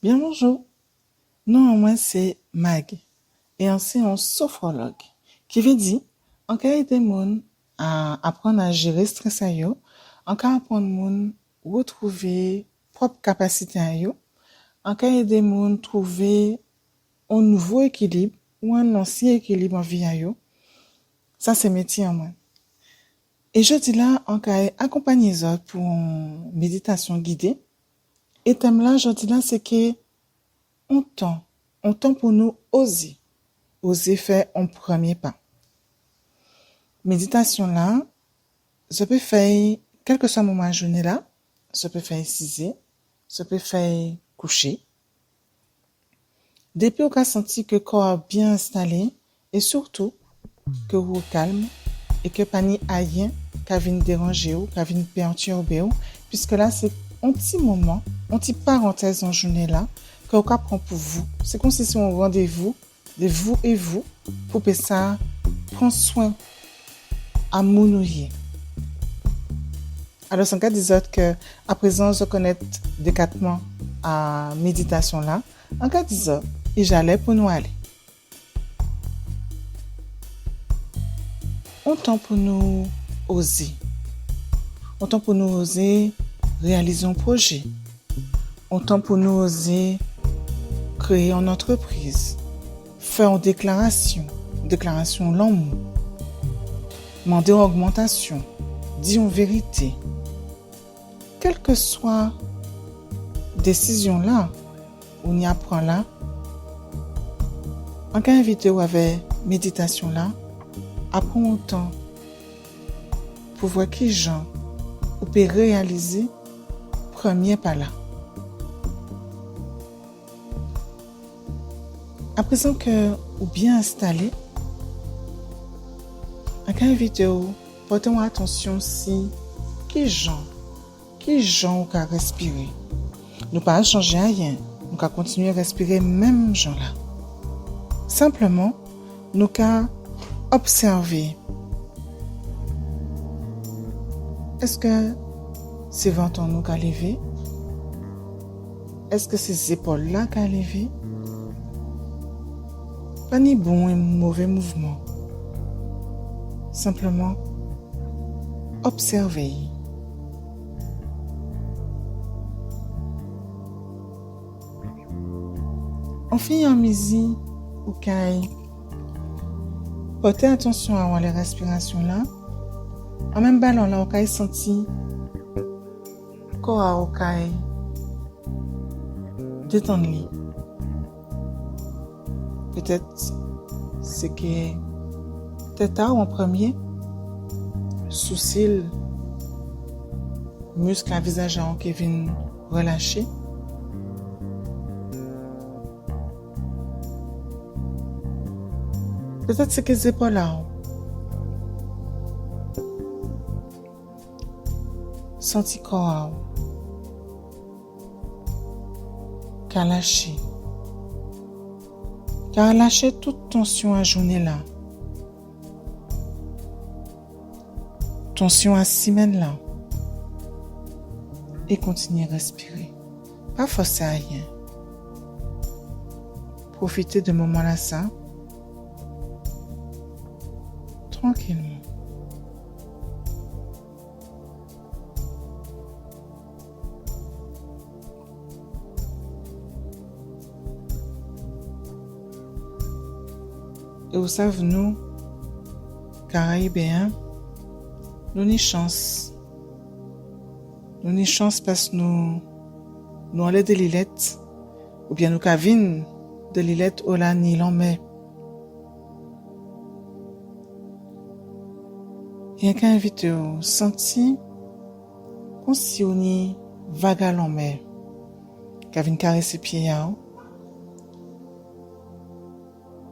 Bien bonjour. Non, moi c'est Mag. Et c'est un sophrologue qui veut dire en cas aider moun à apprendre à gérer stress à yo, en cas apprendre moun retrouver propre capacité à yo, en cas aider moun trouver un nouveau équilibre ou un ancien équilibre en vie à yo. Ça c'est métier en moi. Et je dis là en cas accompagner les autres pour une méditation guidée. Et thème là, je dis là c'est que on temps pour nous oser faire un premier pas. Méditation là, je peux faire, quel que soit le moment de journée là, je peux faire 6 heures, je peux faire coucher. Depuis qu'on a senti que le corps est bien installé et surtout que vous calme et que pas ni rien qui vient déranger ou qui vient perturber ou, puisque là c'est un petit moment, une petite parenthèse en journée là que vous prend pour vous. C'est comme si c'est un rendez-vous de vous et vous pour que ça prend soin à mounouiller. Alors, c'est un cas des autres que, à présent, je connais décatement à méditation là. En cas des autres, et j'allais pour nous aller. On temps pour nous oser. On temps pour nous oser réaliser un projet. On temps pour nous oser créer une entreprise. Faire une déclaration l'amour. Demander une augmentation. Dire une vérité. Quelle que soit décision là, on y apprend là, en cas invité ou avec méditation là, apprends autant pour voir qui gens ou peut réaliser premier pas là. À présent que ou bien installé, en cas invité ou portons attention si qui gens ou qu'à respirer. Nous pas changer rien, nous qu'à continuer à respirer même gens là. Simplement, nous qu'à observer. Est-ce que c'est ventre nous qu'à lever? Est-ce que ces épaules là qu'à lever? Pas ni bon et mauvais mouvement. Simplement, observer. On fait en musique ou caille. Portez attention à la respiration là. En même ballon là, on caille senti corps au caille détendre. Peut-être c'est que tête en premier, sourcil, muscle à visage qui viennent relâcher. Peut-être c'est que les épaules là. Senti corps qu'à lâcher. Qu'à lâcher toute tension à journée là. Tension à semaine là. Et continuer à respirer. Pas forcer à rien. Profitez de moment là ça. Tranquillement. Et vous savez, nous, Caraïbéens, nous avons chance. Nous avons chance parce que nous avons de l'îlette, ou bien nous avons de l'îlette au la ni l'en-mer. Il y a qu'à inviter au senti comme si on y vague à l'en-mer, qu'à venir caresser pieds à haut,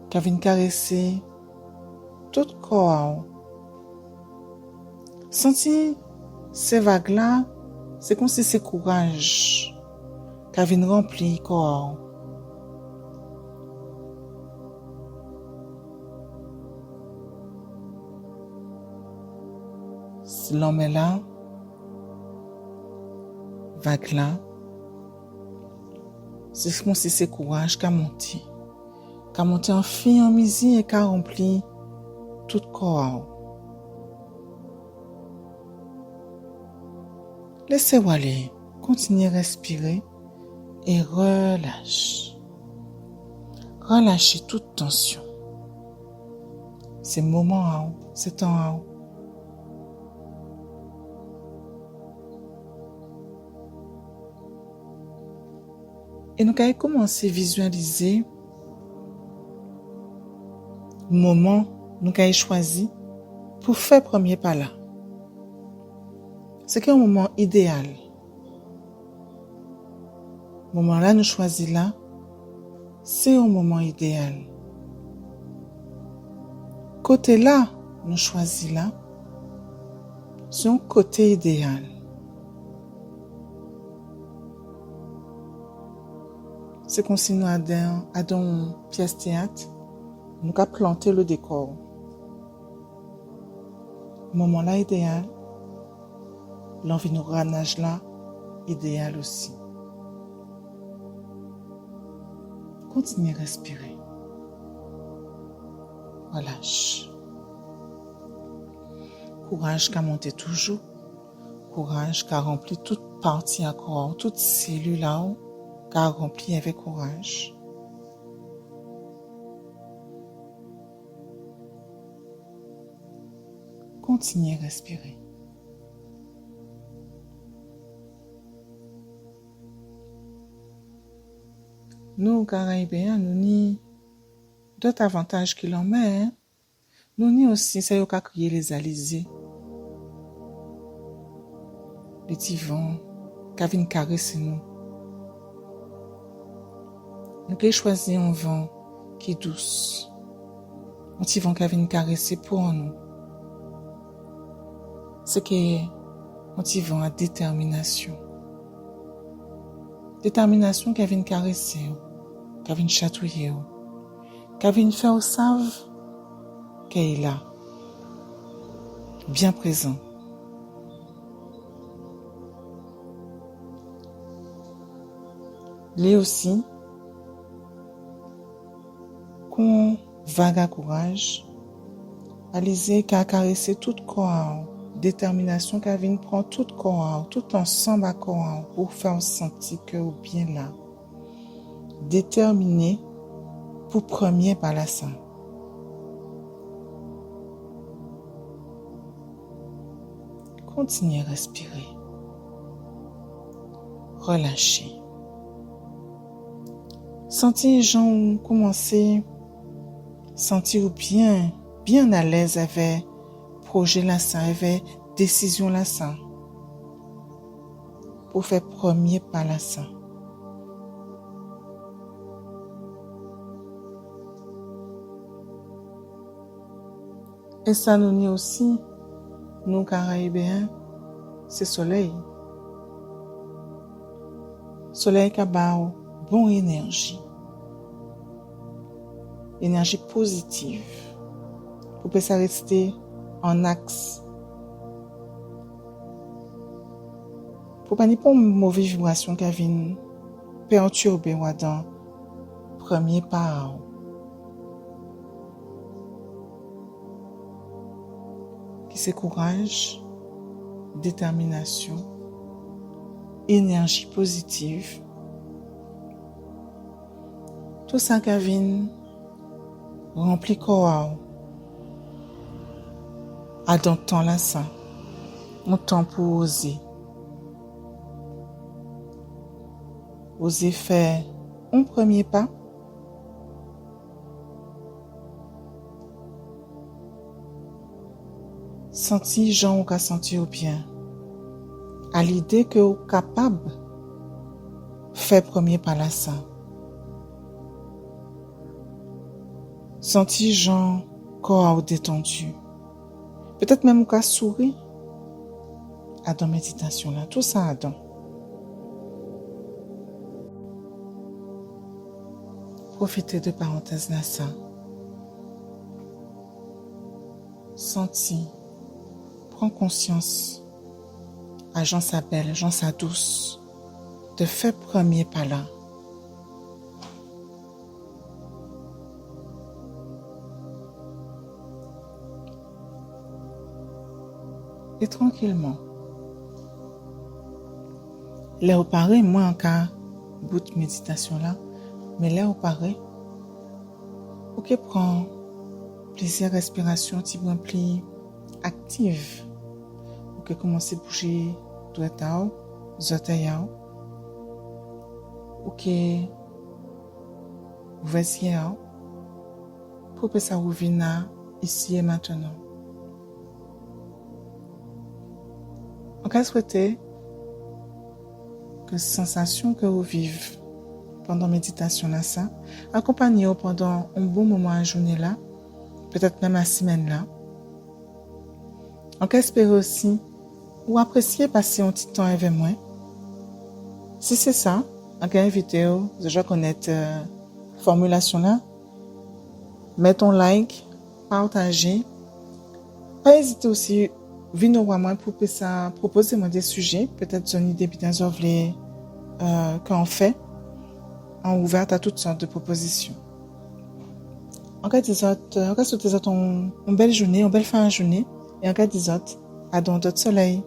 qu'à venir caresser tout corps à haut. Senti ces vagues-là, c'est comme si c'est courage qu'à venir remplir corps à haut. L'homme est là, vague là, C'est comme si c'est courage qui a monté en fin en misi et qui a rempli tout corps. Laissez-vous aller, continuez à respirer et relâche. Relâchez toute tension. C'est moment à vous, c'est temps à vous. Et nous allons commencer à visualiser le moment que nous avons choisi pour faire le premier pas là. C'est un moment idéal. Le moment là, nous choisissons là, c'est un moment idéal. Côté là, nous choisissons là, c'est un côté idéal. C'est comme si nous avions une pièce théâtre, nous avons planté le décor. Le moment là idéal, l'environnement là idéal aussi. Continuez à respirer. Relâche. Courage qui a monté toujours. Courage qui a rempli toute partie à corps, toute cellule là-haut, qui a rempli avec courage. Continuez à respirer. Nous, Caraïbéens, nous ni d'autres avantages qu'il en met. Nous ni aussi, ça y est, crier les alizés. Les petits vents, qui viennent caresser nous. Nous avons choisi un vent qui est douce. Un petit vent qui vient caresser pour nous. C'est un petit vent à détermination. Détermination qui vient caresser, qui vient chatouiller, qui vient faire au savent qu'elle est là, bien présent. Lui aussi, qu'on vague à courage, Alizé qui a caressé tout corps, détermination qui vient prendre tout corps, tout ensemble à corps pour faire sentir que vous bien là, déterminé pour premier par la sang. Continuez à respirer. Relâchez. Sentez les gens commencer sentir bien à l'aise avec projet là ça, avec décision là ça. Pour faire premier pas là ça. Et ça nous dit aussi, nous Caraïbéens, c'est soleil. Soleil qui a bonne énergie. Énergie positive. Pour que ça reste en axe. Pour pas une mauvaise vibration qui vient perturber dans premier pas. Qui c'est courage, détermination, énergie positive. Tout ça qui vient rempli corps à dans temps là ça. Un temps pour oser. Oser faire un premier pas. Sentir gens ou qu'à sentir bien. À l'idée que vous capable faire premier pas là ça. Sentir gens corps détendu. Peut-être même qu'à sourire. À dans méditation là, tout ça à dans. Profitez de parenthèse là ça. Sentir. Prends conscience, agence à belle, agence à douce, de faire premier pas là. tranquillement. Là où paraît, moi en cas bout de méditation là, mais là où paraît, ok, prend plaisir respiration, petit point pli active. Ok, commencer à bouger droite à haut, zotaille à haut. Ok, voici à haut. Pour que ça revienne ici et maintenant. On va souhaiter que sensation que vous vivez pendant méditation là, ça, accompagnez-vous pendant un bon moment à la journée là, peut-être même à la semaine là. On va espérer aussi ou apprécier passer un petit temps avec moi. Si c'est ça, on va inviter vous déjà connaître formulation là. Mettez un like, partagez. Pas hésiter aussi venir voir moi pour ça proposer moi des sujets, peut-être une idée bien qu'on fait en ouverte à toutes sortes de propositions. En cas de une belle journée, une belle fin de journée et en cas de à dans d'autres soleil.